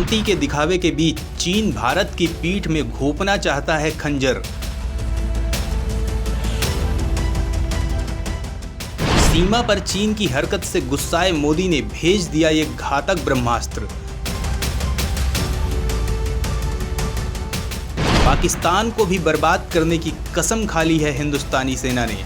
शांति के दिखावे के बीच चीन भारत की पीठ में घोंपना चाहता है खंजर। सीमा पर चीन की हरकत से गुस्साए मोदी ने भेज दिया ये घातक ब्रह्मास्त्र। पाकिस्तान को भी बर्बाद करने की कसम खा ली है हिंदुस्तानी सेना ने।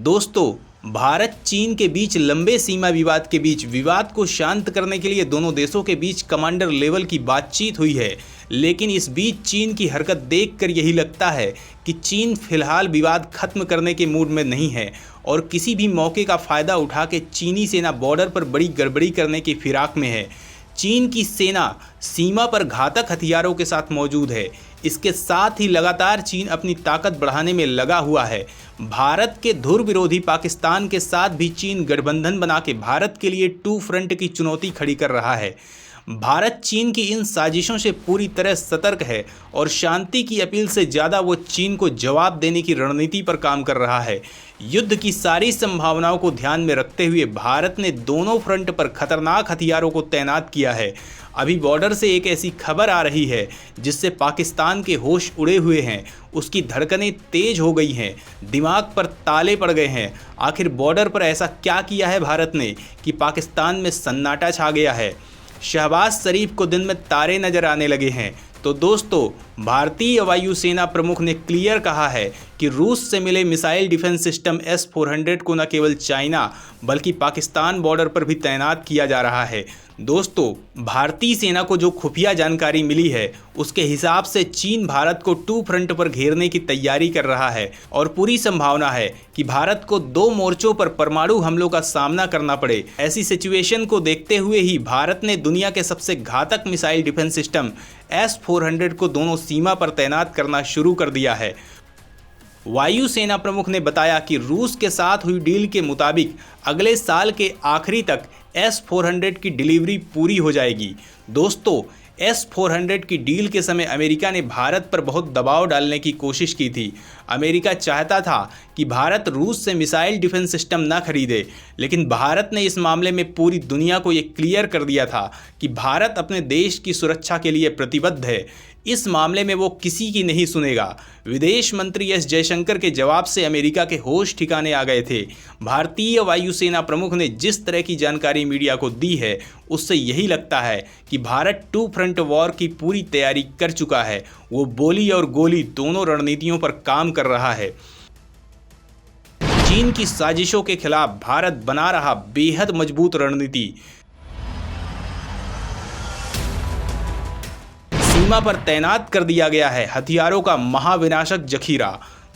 दोस्तों, भारत चीन के बीच लंबे सीमा विवाद के बीच विवाद को शांत करने के लिए दोनों देशों के बीच कमांडर लेवल की बातचीत हुई है, लेकिन इस बीच चीन की हरकत देखकर यही लगता है कि चीन फिलहाल विवाद खत्म करने के मूड में नहीं है और किसी भी मौके का फायदा उठा के चीनी सेना बॉर्डर पर बड़ी गड़बड़ी करने की फिराक में है। चीन की सेना सीमा पर घातक हथियारों के साथ मौजूद है। इसके साथ ही लगातार चीन अपनी ताकत बढ़ाने में लगा हुआ है। भारत के धुर विरोधी पाकिस्तान के साथ भी चीन गठबंधन बना के भारत के लिए टू फ्रंट की चुनौती खड़ी कर रहा है। भारत चीन की इन साजिशों से पूरी तरह सतर्क है और शांति की अपील से ज़्यादा वो चीन को जवाब देने की रणनीति पर काम कर रहा है। युद्ध की सारी संभावनाओं को ध्यान में रखते हुए भारत ने दोनों फ्रंट पर खतरनाक हथियारों को तैनात किया है। अभी बॉर्डर से एक ऐसी खबर आ रही है जिससे पाकिस्तान के होश उड़े हुए हैं, उसकी धड़कनें तेज हो गई हैं, दिमाग पर ताले पड़ गए हैं। आखिर बॉर्डर पर ऐसा क्या किया है भारत ने कि पाकिस्तान में सन्नाटा छा गया है। शहबाज शरीफ को दिन में तारे नजर आने लगे हैं। तो दोस्तों, भारतीय वायुसेना प्रमुख ने क्लियर कहा है कि रूस से मिले मिसाइल डिफेंस सिस्टम S-400 को न केवल चाइना बल्कि पाकिस्तान बॉर्डर पर भी तैनात किया जा रहा है। दोस्तों, भारतीय सेना को जो खुफिया जानकारी मिली है उसके हिसाब से चीन भारत को टू फ्रंट पर घेरने की तैयारी कर रहा है और पूरी संभावना है कि भारत को दो मोर्चों पर परमाणु हमलों का सामना करना पड़े। ऐसी सिचुएशन को देखते हुए ही भारत ने दुनिया के सबसे घातक मिसाइल डिफेंस सिस्टम S-400 को दोनों सीमा पर तैनात करना शुरू कर दिया है। वायुसेना प्रमुख ने बताया कि रूस के साथ हुई डील के मुताबिक अगले साल के आखिरी तक S-400 की डिलीवरी पूरी हो जाएगी। दोस्तों, S-400 की डील के समय अमेरिका ने भारत पर बहुत दबाव डालने की कोशिश की थी। अमेरिका चाहता था कि भारत रूस से मिसाइल डिफेंस सिस्टम न खरीदे, लेकिन भारत ने इस मामले में पूरी दुनिया को ये क्लियर कर दिया था कि भारत अपने देश की सुरक्षा के लिए प्रतिबद्ध है। इस मामले में वो किसी की नहीं सुनेगा। विदेश मंत्री एस जयशंकर के जवाब से अमेरिका के होश ठिकाने आ गए थे। भारतीय वायुसेना प्रमुख ने जिस तरह की जानकारी मीडिया को दी है उससे यही लगता है कि भारत टू फ्रंट वॉर की पूरी तैयारी कर चुका है। वो बोली और गोली दोनों रणनीतियों पर काम कर रहा है। चीन की साजिशों के खिलाफ भारत बना रहा बेहद मजबूत रणनीति। सीमा पर तैनात कर दिया गया है हथियारों का महाविनाशक जखीरा।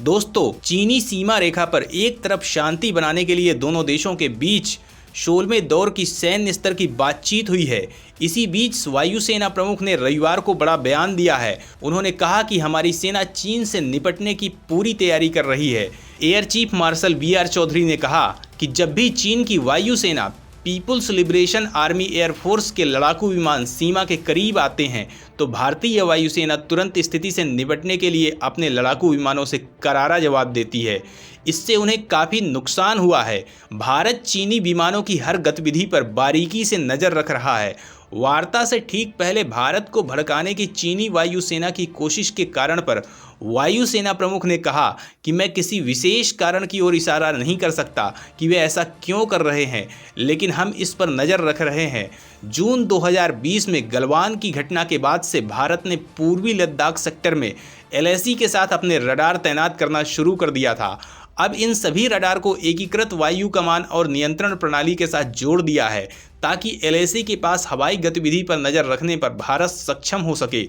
दोस्तों, चीनी सीमा रेखा पर एक तरफ शांति बनाने के लिए दोनों देशों के बीच 16वें दौर की सैन्य स्तर की बातचीत हुई है। इसी बीच वायुसेना प्रमुख ने रविवार को बड़ा बयान दिया है। उन्होंने कहा कि हमारी सेना चीन से निपटने की पूरी तैयारी कर रही है। Air chief marshal BR Chaudhary ने कहा कि जब भी चीन की वायुसेना पीपुल्स लिबरेशन आर्मी एयरफोर्स के लड़ाकू विमान सीमा के करीब आते हैं तो भारतीय वायुसेना तुरंत स्थिति से निपटने के लिए अपने लड़ाकू विमानों से करारा जवाब देती है। इससे उन्हें काफ़ी नुकसान हुआ है। भारत चीनी विमानों की हर गतिविधि पर बारीकी से नज़र रख रहा है। वार्ता से ठीक पहले भारत को भड़काने की चीनी वायुसेना की कोशिश के कारण पर वायुसेना प्रमुख ने कहा कि मैं किसी विशेष कारण की ओर इशारा नहीं कर सकता कि वे ऐसा क्यों कर रहे हैं, लेकिन हम इस पर नज़र रख रहे हैं। जून 2020 में गलवान की घटना के बाद से भारत ने पूर्वी लद्दाख सेक्टर में LAC के साथ अपने रडार तैनात करना शुरू कर दिया था। अब इन सभी रडार को एकीकृत वायु कमान और नियंत्रण प्रणाली के साथ जोड़ दिया है ताकि LAC के पास हवाई गतिविधि पर नज़र रखने पर भारत सक्षम हो सके।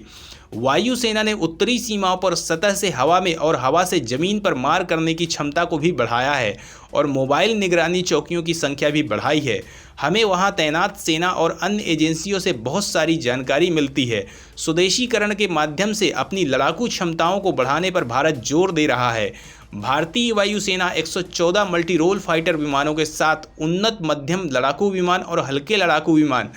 वायुसेना ने उत्तरी सीमाओं पर सतह से हवा में और हवा से जमीन पर मार करने की क्षमता को भी बढ़ाया है और मोबाइल निगरानी चौकियों की संख्या भी बढ़ाई है। हमें वहां तैनात सेना और अन्य एजेंसियों से बहुत सारी जानकारी मिलती है। स्वदेशीकरण के माध्यम से अपनी लड़ाकू क्षमताओं को बढ़ाने पर भारत जोर दे रहा है। भारतीय वायुसेना 114 मल्टी रोल फाइटर विमानों के साथ उन्नत मध्यम लड़ाकू विमान और हल्के लड़ाकू विमान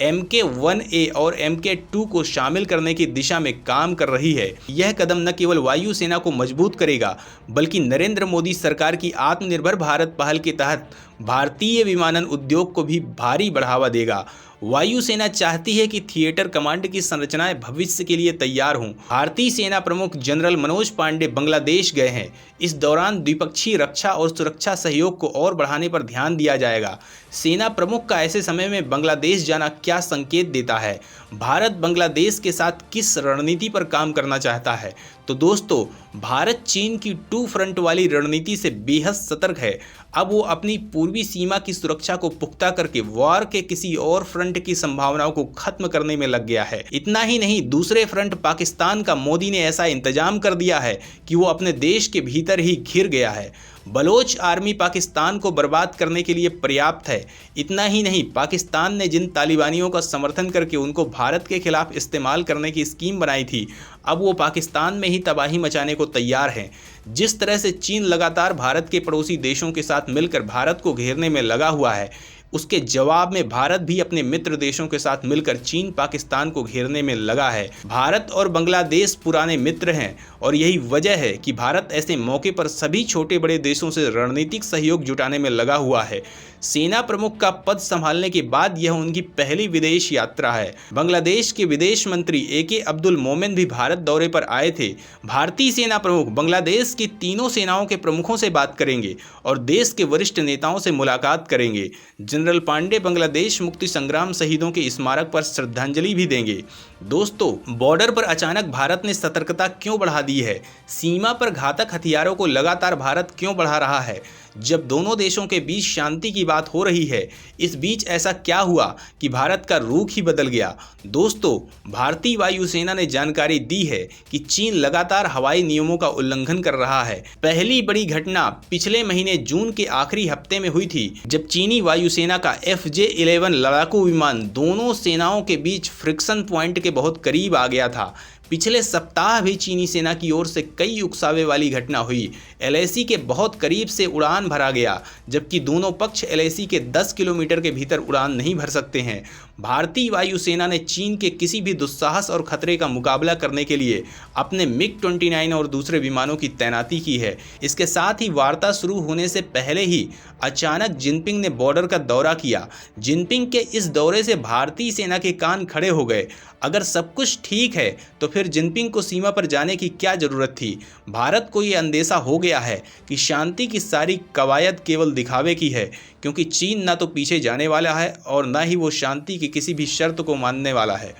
MK-1A और MK-2 को शामिल करने की दिशा में काम कर रही है। यह कदम न केवल वायुसेना को मजबूत करेगा बल्कि नरेंद्र मोदी सरकार की आत्मनिर्भर भारत पहल के तहत भारतीय विमानन उद्योग को भी भारी बढ़ावा देगा। वायुसेना चाहती है कि थिएटर कमांड की संरचनाएं भविष्य के लिए तैयार हों। भारतीय सेना प्रमुख जनरल मनोज पांडे बांग्लादेश गए हैं। इस दौरान द्विपक्षीय रक्षा और सुरक्षा सहयोग को और बढ़ाने पर ध्यान दिया जाएगा। सेना प्रमुख का ऐसे समय में बांग्लादेश जाना क्या संकेत देता है? भारत बांग्लादेश के साथ किस रणनीति पर काम करना चाहता है? तो दोस्तों, भारत चीन की टू फ्रंट वाली रणनीति से बेहद सतर्क है। अब वो अपनी पूर्वी सीमा की सुरक्षा को पुख्ता करके वॉर के किसी और फ्रंट की संभावनाओं को खत्म करने में लग गया है। इतना ही नहीं, दूसरे फ्रंट पाकिस्तान का मोदी ने ऐसा इंतजाम कर दिया है कि वो अपने देश के भीतर ही घिर गया है। बलोच आर्मी पाकिस्तान को बर्बाद करने के लिए पर्याप्त है। इतना ही नहीं, पाकिस्तान ने जिन तालिबानियों का समर्थन करके उनको भारत के खिलाफ इस्तेमाल करने की स्कीम बनाई थी, अब वो पाकिस्तान में ही तबाही मचाने को तैयार हैं। जिस तरह से चीन लगातार भारत के पड़ोसी देशों के साथ मिलकर भारत को घेरने में लगा हुआ है, उसके जवाब में भारत भी अपने मित्र देशों के साथ मिलकर चीन पाकिस्तान को घेरने में लगा है। भारत और बांग्लादेश पुराने मित्र हैं और यही वजह है कि भारत ऐसे मौके पर सभी छोटे बड़े देशों से रणनीतिक सहयोग जुटाने में लगा हुआ है। सेना प्रमुख का पद संभालने के बाद यह उनकी पहली विदेश यात्रा है। बांग्लादेश के विदेश मंत्री AK अब्दुल मोमेन भी भारत दौरे पर आए थे। भारतीय सेना प्रमुख बांग्लादेश की तीनों सेनाओं के प्रमुखों से बात करेंगे और देश के वरिष्ठ नेताओं से मुलाकात करेंगे। जनरल पांडे बांग्लादेश मुक्ति संग्राम शहीदों के स्मारक पर श्रद्धांजलि भी देंगे। दोस्तों, बॉर्डर पर अचानक भारत ने सतर्कता क्यों बढ़ा दी है? सीमा पर घातक हथियारों को लगातार भारत क्यों बढ़ा रहा है? जब दोनों देशों के बीच शांति की बात हो रही है, इस बीच ऐसा क्या हुआ कि भारत का रुख ही बदल गया? दोस्तों, भारतीय वायुसेना ने जानकारी दी है कि चीन लगातार हवाई नियमों का उल्लंघन कर रहा है। पहली बड़ी घटना पिछले महीने जून के आखिरी हफ्ते में हुई थी, जब चीनी वायुसेना का FJ-11 लड़ाकू विमान दोनों सेनाओं के बीच फ्रिक्शन पॉइंट के बहुत करीब आ गया था। पिछले सप्ताह भी चीनी सेना की ओर से कई उकसावे वाली घटना हुई। LAC के बहुत करीब से उड़ान भरा गया, जबकि दोनों पक्ष LAC के 10 किलोमीटर के भीतर उड़ान नहीं भर सकते हैं। भारतीय वायुसेना ने चीन के किसी भी दुस्साहस और खतरे का मुकाबला करने के लिए अपने MiG-29 और दूसरे विमानों की तैनाती की है। इसके साथ ही वार्ता शुरू होने से पहले ही अचानक जिनपिंग ने बॉर्डर का दौरा किया। जिनपिंग के इस दौरे से भारतीय सेना के कान खड़े हो गए। अगर सब कुछ ठीक है तो फिर जिनपिंग को सीमा पर जाने की क्या जरूरत थी? भारत को ये अंदेशा हो गया है कि शांति की सारी कवायद केवल दिखावे की है, क्योंकि चीन ना तो पीछे जाने वाला है और ना ही वो शांति की किसी भी शर्त को मानने वाला है।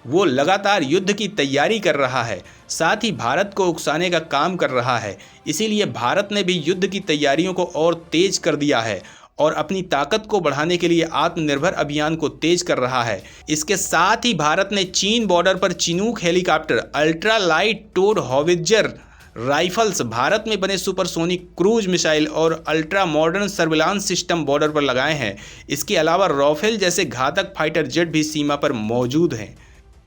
वो लगातार युद्ध की तैयारी कर रहा है, साथ ही भारत को उकसाने का काम कर रहा है। इसीलिए भारत ने भी युद्ध की तैयारियों को और तेज कर दिया है और अपनी ताकत को बढ़ाने के लिए आत्मनिर्भर अभियान को तेज कर रहा है। इसके साथ ही भारत ने चीन बॉर्डर पर Chinook helicopter, ultra light towed howitzer rifles, Bharat में बने सुपरसोनिक क्रूज मिसाइल और ultra modern surveillance system border पर लगाए हैं। इसके अलावा राफेल जैसे घातक फाइटर जेट भी सीमा पर मौजूद हैं।